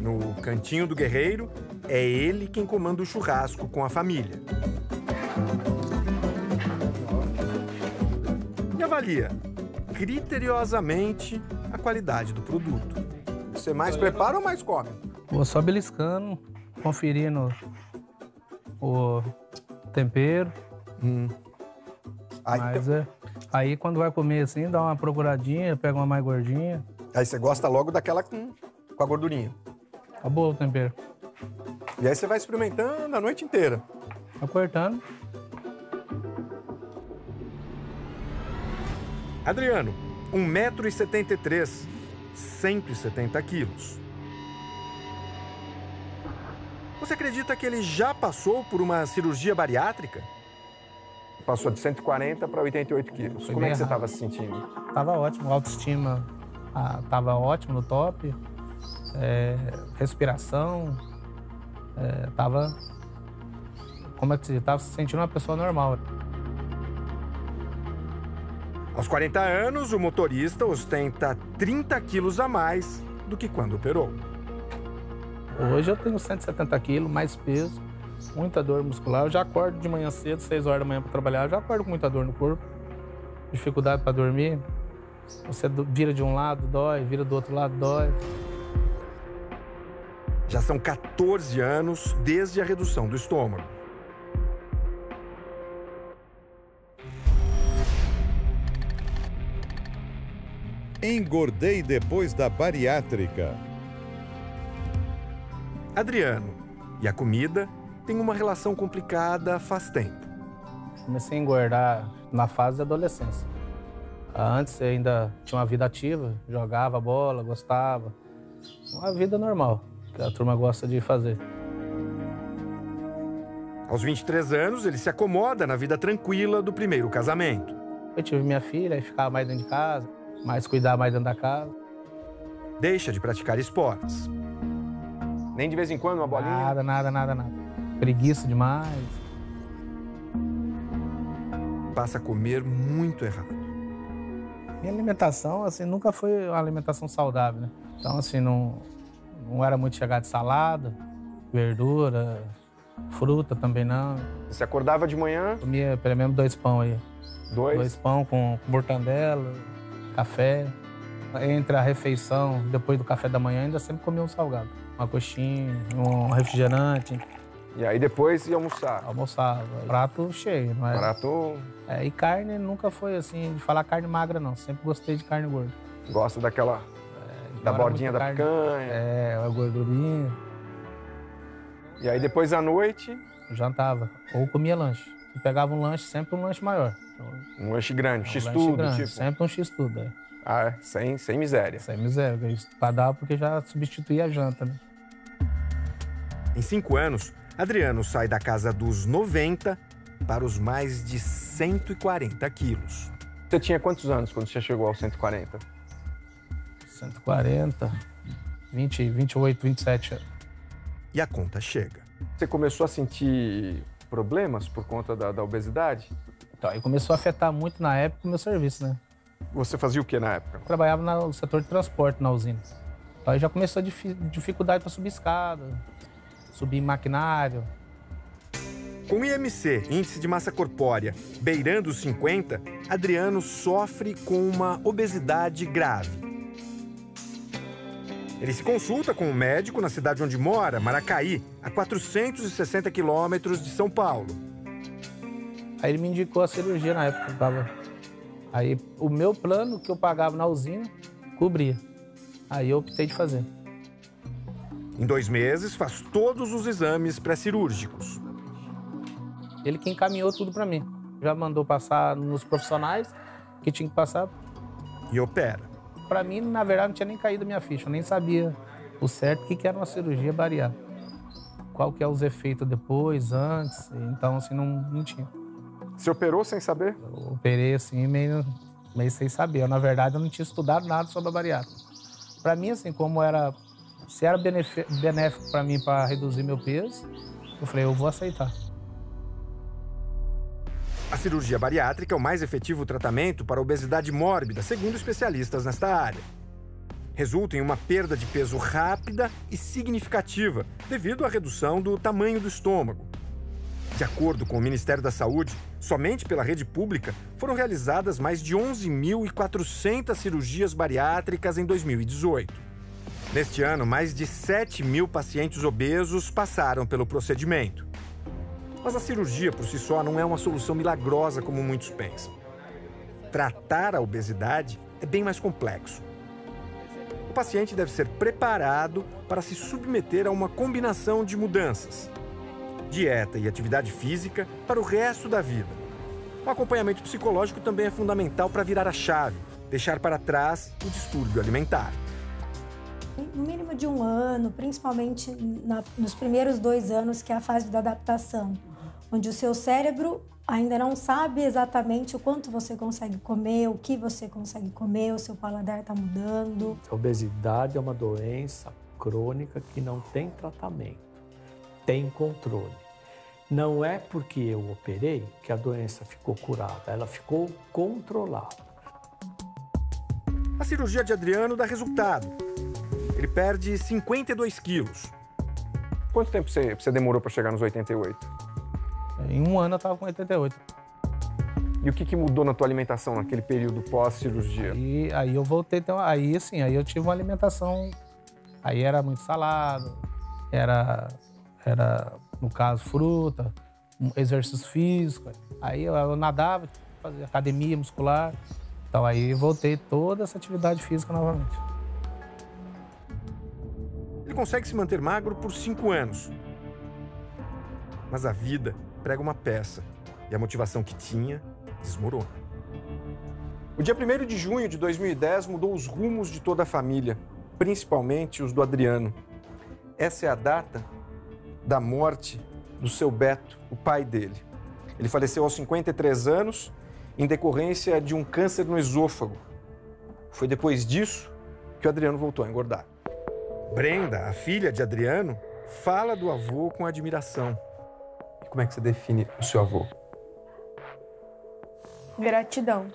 No cantinho do guerreiro, é ele quem comanda o churrasco com a família. E avalia criteriosamente a qualidade do produto. Você mais prepara ou mais come? Vou só beliscando, conferindo o tempero. Aí quando vai comer assim, dá uma procuradinha, pega uma mais gordinha. Aí você gosta logo daquela com a gordurinha. Acabou o tempero. E aí você vai experimentando a noite inteira. Vai cortando. Adriano, 1,73 m, 170 quilos. Você acredita que ele já passou por uma cirurgia bariátrica? Passou de 140 para 88 quilos. Foi Como é que bem você rápido. estava se sentindo? Tava ótimo, autoestima tava ótimo, no top. Respiração, tava... Como é que você tava se sentindo uma pessoa normal. Aos 40 anos, o motorista ostenta 30 quilos a mais do que quando operou. Hoje eu tenho 170 quilos, mais peso, muita dor muscular. Eu já acordo de manhã cedo, 6 horas da manhã para trabalhar, eu já acordo com muita dor no corpo, dificuldade para dormir. Você vira de um lado, dói, vira do outro lado, dói. Já são 14 anos desde a redução do estômago. Engordei depois da bariátrica. Adriano e a comida têm uma relação complicada faz tempo. Comecei a engordar na fase da adolescência. Antes eu ainda tinha uma vida ativa, jogava bola, gostava. Uma vida normal, que a turma gosta de fazer. Aos 23 anos, ele se acomoda na vida tranquila do primeiro casamento. Eu tive minha filha, aí ficava mais dentro de casa, mais cuidar mais dentro da casa. Deixa de praticar esportes. Nem de vez em quando uma bolinha? Nada. Preguiça demais. Passa a comer muito errado. Minha alimentação, assim, nunca foi uma alimentação saudável, né? Então, assim, não era muito chegar de salada, verdura, fruta também não. Você acordava de manhã? Comia pelo menos 2 pão aí. 2 pão com mortandela, café. Entre a refeição, depois do café da manhã, ainda sempre comia um salgado. Uma coxinha, um refrigerante. E aí depois ia almoçar? Almoçava. Prato cheio, não é? Prato... E carne nunca foi assim, de falar carne magra, não. Sempre gostei de carne gorda. Gosta daquela... da bordinha da picanha? A gordurinha. E aí depois à noite? Jantava. Ou comia lanche. E pegava um lanche, sempre um lanche maior. Um lanche grande, x-tudo, tipo? Sempre um x-tudo, é. Ah, sem miséria? Sem miséria. Isso pra dar porque já substituía a janta, né? Em 5 anos, Adriano sai da casa dos 90 para os mais de 140 quilos. Você tinha quantos anos quando você chegou aos 140? 140, 28, 27 anos. E a conta chega. Você começou a sentir problemas por conta da obesidade? Então, aí começou a afetar muito na época o meu serviço, né? Você fazia o que na época? Trabalhava no setor de transporte na usina. Então aí já começou a dificuldade para subir escada, subir maquinário. Com IMC, índice de massa corpórea, beirando os 50, Adriano sofre com uma obesidade grave. Ele se consulta com um médico na cidade onde mora, Maracaí, a 460 quilômetros de São Paulo. Aí ele me indicou a cirurgia na época que eu tava. Aí o meu plano que eu pagava na usina cobria. Aí eu optei de fazer. Em 2 meses, faz todos os exames pré-cirúrgicos. Ele que encaminhou tudo para mim. Já mandou passar nos profissionais que tinha que passar. E opera. Para mim, na verdade, não tinha nem caído a minha ficha. Eu nem sabia o certo o que era uma cirurgia bariátrica. Qual que é os efeitos depois, antes. Então, assim, não tinha. Você operou sem saber? Eu operei assim, meio sem saber. Eu, na verdade, eu não tinha estudado nada sobre a bariátrica. Para mim, assim, se era benéfico para mim para reduzir meu peso, eu falei, eu vou aceitar. A cirurgia bariátrica é o mais efetivo tratamento para a obesidade mórbida, segundo especialistas nesta área. Resulta em uma perda de peso rápida e significativa, devido à redução do tamanho do estômago. De acordo com o Ministério da Saúde, somente pela rede pública foram realizadas mais de 11.400 cirurgias bariátricas em 2018. Neste ano, mais de 7.000 pacientes obesos passaram pelo procedimento. Mas a cirurgia por si só não é uma solução milagrosa como muitos pensam. Tratar a obesidade é bem mais complexo. O paciente deve ser preparado para se submeter a uma combinação de mudanças: dieta e atividade física para o resto da vida. O acompanhamento psicológico também é fundamental para virar a chave, deixar para trás o distúrbio alimentar. No mínimo de 1 ano, principalmente nos primeiros 2 anos, que é a fase da adaptação, onde o seu cérebro ainda não sabe exatamente o quanto você consegue comer, o que você consegue comer, o seu paladar está mudando. A obesidade é uma doença crônica que não tem tratamento, tem controle. Não é porque eu operei que a doença ficou curada, ela ficou controlada. A cirurgia de Adriano dá resultado. Ele perde 52 quilos. Quanto tempo você demorou para chegar nos 88? Em 1 ano eu estava com 88. E o que mudou na tua alimentação naquele período pós-cirurgia? E aí eu voltei, então, aí eu tive uma alimentação, aí era muito salado, era no caso, fruta, exercício físico. Aí eu nadava, fazia academia muscular. Então aí voltei toda essa atividade física novamente. Ele consegue se manter magro por 5 anos. Mas a vida prega uma peça e a motivação que tinha desmorona. O dia 1º de junho de 2010 mudou os rumos de toda a família, principalmente os do Adriano. Essa é a data da morte do seu Beto, o pai dele. Ele faleceu aos 53 anos em decorrência de um câncer no esôfago. Foi depois disso que o Adriano voltou a engordar. Brenda, a filha de Adriano, fala do avô com admiração. E como é que você define o seu avô? Gratidão.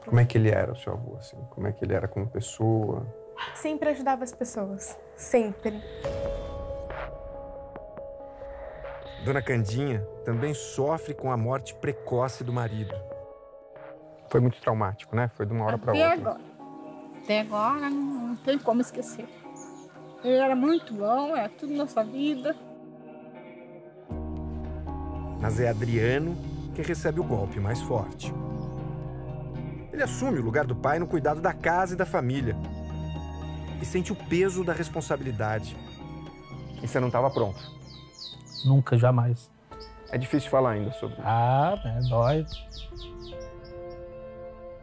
Como é que ele era, o seu avô? Assim? Como é que ele era como pessoa? Sempre ajudava as pessoas. Sempre. Dona Candinha também sofre com a morte precoce do marido. Foi muito traumático, né? Foi de uma hora para outra. Até agora não tem como esquecer. Ele era muito bom, é tudo nossa vida. Mas é Adriano que recebe o golpe mais forte. Ele assume o lugar do pai no cuidado da casa e da família. E sente o peso da responsabilidade. E você não estava pronto? Nunca, jamais. É difícil falar ainda sobre isso. Dói.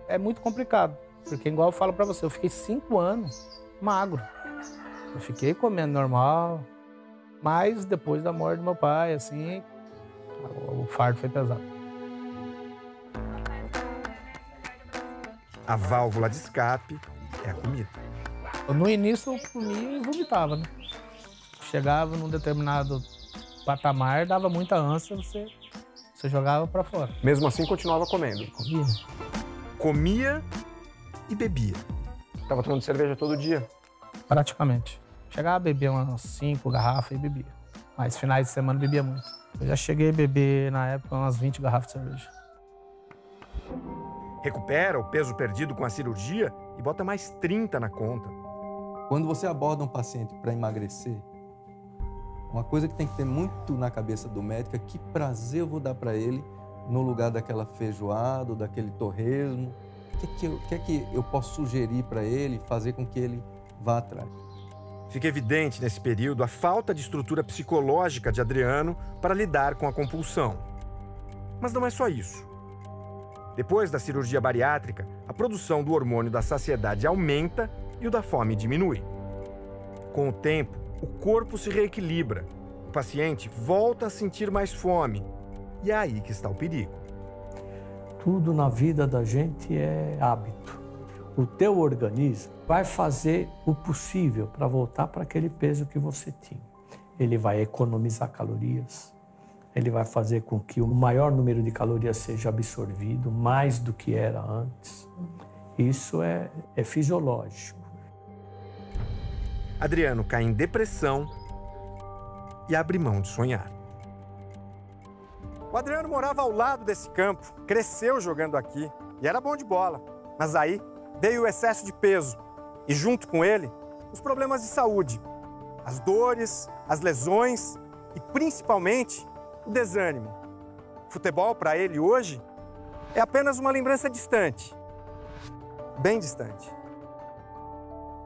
É muito complicado, porque igual eu falo pra você, eu fiquei 5 anos magro. Eu fiquei comendo normal, mas depois da morte do meu pai, assim, o fardo foi pesado. A válvula de escape é a comida. No início eu comia e vomitava, né? Chegava num determinado patamar, dava muita ânsia, você jogava pra fora. Mesmo assim, continuava comendo? Comia. Comia e bebia. Tava tomando cerveja todo dia? Praticamente. Chegava a beber umas 5 garrafas e bebia. Mas finais de semana bebia muito. Eu já cheguei a beber, na época, umas 20 garrafas de cerveja. Recupera o peso perdido com a cirurgia e bota mais 30 na conta. Quando você aborda um paciente para emagrecer, uma coisa que tem que ter muito na cabeça do médico é que prazer eu vou dar para ele no lugar daquela feijoada, daquele torresmo. O que é que eu posso sugerir para ele, fazer com que ele vá atrás? Fica evidente nesse período a falta de estrutura psicológica de Adriano para lidar com a compulsão. Mas não é só isso. Depois da cirurgia bariátrica, a produção do hormônio da saciedade aumenta e o da fome diminui. Com o tempo, o corpo se reequilibra. O paciente volta a sentir mais fome. E é aí que está o perigo. Tudo na vida da gente é hábito. O teu organismo vai fazer o possível para voltar para aquele peso que você tinha. Ele vai economizar calorias, ele vai fazer com que o maior número de calorias seja absorvido, mais do que era antes. Isso é fisiológico. Adriano cai em depressão e abre mão de sonhar. O Adriano morava ao lado desse campo, cresceu jogando aqui e era bom de bola. Mas aí veio o excesso de peso e, junto com ele, os problemas de saúde, as dores, as lesões e, principalmente, o desânimo. Futebol, para ele hoje, é apenas uma lembrança distante, bem distante.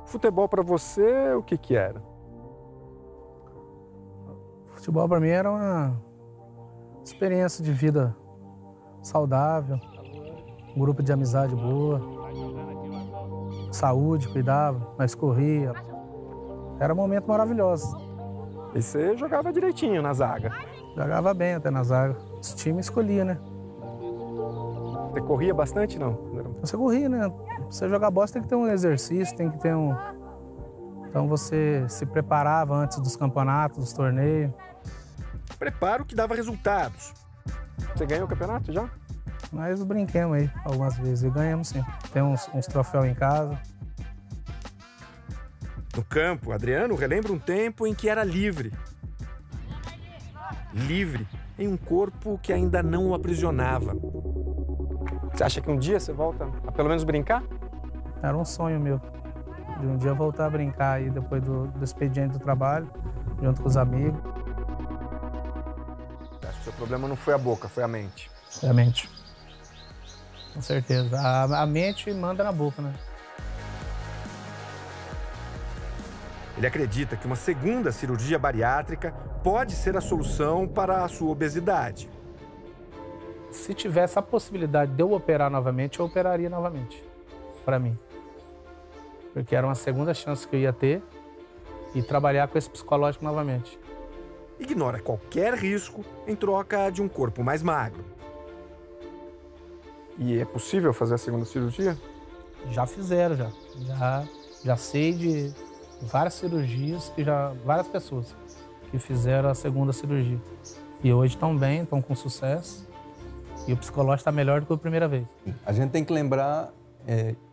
Futebol para você, o que era? Futebol para mim era uma experiência de vida saudável, um grupo de amizade boa, saúde, cuidava, mas corria. Era um momento maravilhoso. E você jogava direitinho na zaga? Jogava bem até na zaga. Esse time escolhia, né? Você corria bastante, não? Você corria, né? Pra você jogar bola, você tem que ter um exercício, tem que ter um... Então você se preparava antes dos campeonatos, dos torneios. Preparo que dava resultados. Você ganhou o campeonato já? Mas brinquemos aí algumas vezes e ganhamos sim. Tem uns troféus em casa. No campo, Adriano relembra um tempo em que era livre. Livre em um corpo que ainda não o aprisionava. Você acha que um dia você volta a pelo menos brincar? Era um sonho meu, de um dia voltar a brincar aí depois do expediente do trabalho, junto com os amigos. Acho que o seu problema não foi a boca, foi a mente. Foi a mente. Com certeza. A mente manda na boca, né? Ele acredita que uma segunda cirurgia bariátrica pode ser a solução para a sua obesidade. Se tivesse a possibilidade de eu operar novamente, eu operaria novamente, para mim. Porque era uma segunda chance que eu ia ter e trabalhar com esse psicológico novamente. Ignora qualquer risco em troca de um corpo mais magro. E é possível fazer a segunda cirurgia? Já fizeram, já sei de várias cirurgias, várias pessoas que fizeram a segunda cirurgia. E hoje estão bem, estão com sucesso. E o psicológico está melhor do que a primeira vez. A gente tem que lembrar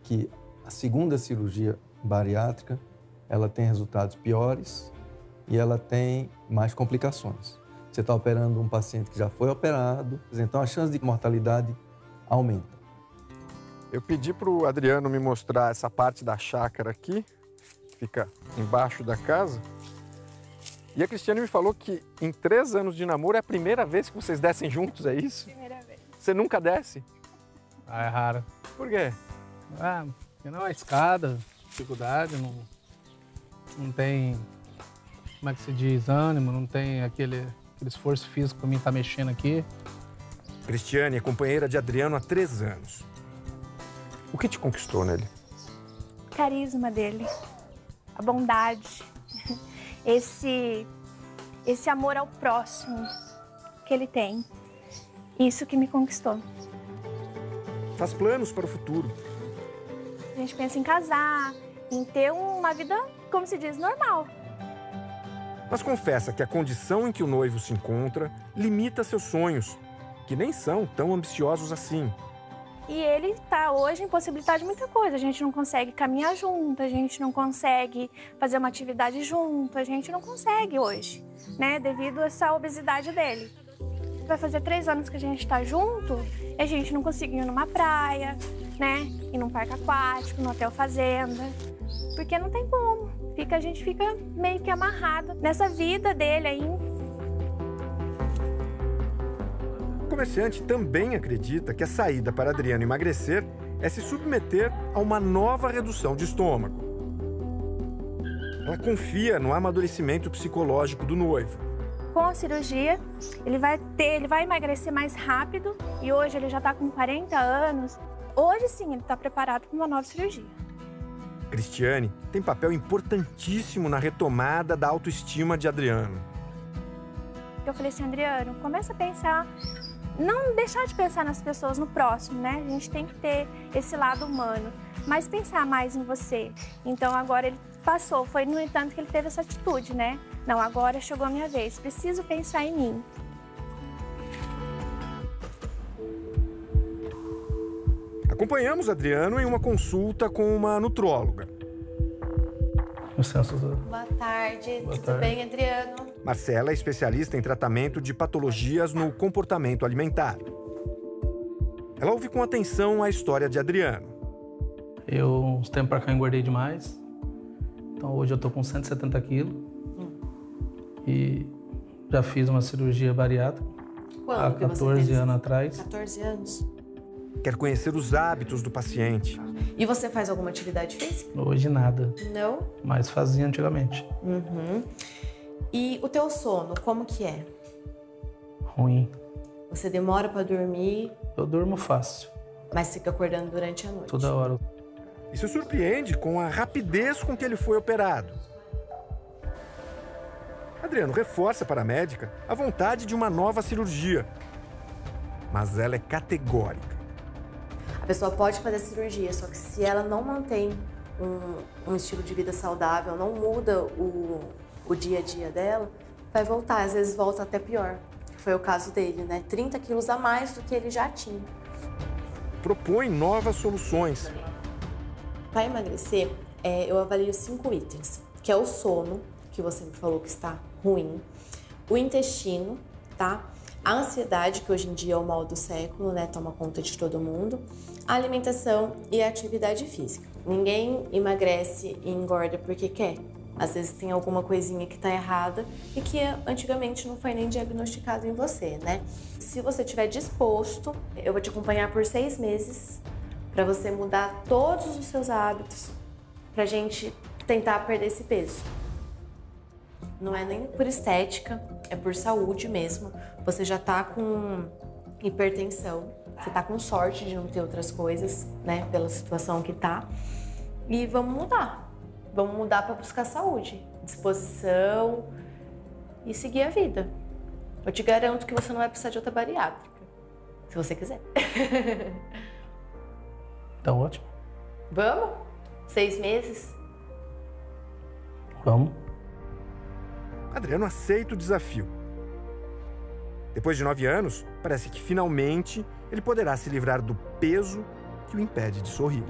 que a segunda cirurgia bariátrica, ela tem resultados piores e ela tem mais complicações. Você está operando um paciente que já foi operado, então a chance de mortalidade aumenta. Eu pedi para o Adriano me mostrar essa parte da chácara aqui, fica embaixo da casa. E a Cristiane me falou que em 3 anos de namoro é a primeira vez que vocês descem juntos, é isso? Primeira vez. Você nunca desce? Ah, é raro. Por quê? Ah, porque não é escada, dificuldade, não tem, como é que se diz, ânimo, não tem aquele esforço físico para mim estar mexendo aqui. Cristiane é companheira de Adriano há 3 anos. O que te conquistou nele? O carisma dele, a bondade, esse amor ao próximo que ele tem. Isso que me conquistou. Faz planos para o futuro. A gente pensa em casar, em ter uma vida, como se diz, normal. Mas confessa que a condição em que o noivo se encontra limita seus sonhos, que nem são tão ambiciosos assim. E ele está hoje impossibilitado de muita coisa. A gente não consegue caminhar junto, a gente não consegue fazer uma atividade junto, a gente não consegue hoje, né? Devido a essa obesidade dele. Vai fazer 3 anos que a gente está junto e a gente não conseguiu ir numa praia, né? Ir num parque aquático, no hotel fazenda. Porque não tem como. A gente fica meio que amarrado nessa vida dele aí. O comerciante também acredita que a saída para Adriano emagrecer é se submeter a uma nova redução de estômago. Ela confia no amadurecimento psicológico do noivo. Com a cirurgia, ele vai emagrecer mais rápido e hoje ele já está com 40 anos. Hoje sim, ele está preparado para uma nova cirurgia. Cristiane tem papel importantíssimo na retomada da autoestima de Adriano. Eu falei assim, Adriano, começa a pensar, não deixar de pensar nas pessoas, no próximo, né? A gente tem que ter esse lado humano, mas pensar mais em você. Então agora ele passou, foi no entanto que ele teve essa atitude, né? Não, agora chegou a minha vez, preciso pensar em mim. Acompanhamos Adriano em uma consulta com uma nutróloga. Licença. Boa tarde, Boa tudo tarde. bem, Adriano? Marcela é especialista em tratamento de patologias no comportamento alimentar. Ela ouve com atenção a história de Adriano. Eu, uns tempos pra cá, engordei demais. Então, hoje eu tô com 170 quilos. E já fiz uma cirurgia bariátrica. Quando há que você 14 fez? anos atrás. 14 anos. Quer conhecer os hábitos do paciente. E você faz alguma atividade física? Hoje nada, Não? mas fazia antigamente. Uhum. E o teu sono, como que é? Ruim. Você demora pra dormir, Eu durmo fácil, mas fica acordando durante a noite. toda hora. E se surpreende com a rapidez com que ele foi operado. Adriano reforça para a médica a vontade de uma nova cirurgia. Mas ela é categórica. A pessoa pode fazer cirurgia, só que se ela não mantém um estilo de vida saudável, não muda o dia a dia dela, vai voltar. Às vezes volta até pior. Foi o caso dele, né? 30 quilos a mais do que ele já tinha. Propõe novas soluções. Para emagrecer, eu avalio 5 itens, que é o sono, que você me falou que está ruim, o intestino, tá? A ansiedade, que hoje em dia é o mal do século, né? Toma conta de todo mundo. A alimentação e a atividade física. Ninguém emagrece e engorda porque quer. Às vezes tem alguma coisinha que tá errada e que antigamente não foi nem diagnosticado em você, né? Se você estiver disposto, eu vou te acompanhar por 6 meses para você mudar todos os seus hábitos pra gente tentar perder esse peso. Não é nem por estética, é por saúde mesmo. Você já tá com hipertensão, você tá com sorte de não ter outras coisas, né, pela situação que tá. E vamos mudar. Vamos mudar para buscar saúde, disposição e seguir a vida. Eu te garanto que você não vai precisar de outra bariátrica, se você quiser. Tá ótimo. Vamos? 6 meses? Vamos. Adriano aceita o desafio. Depois de 9 anos, parece que finalmente ele poderá se livrar do peso que o impede de sorrir.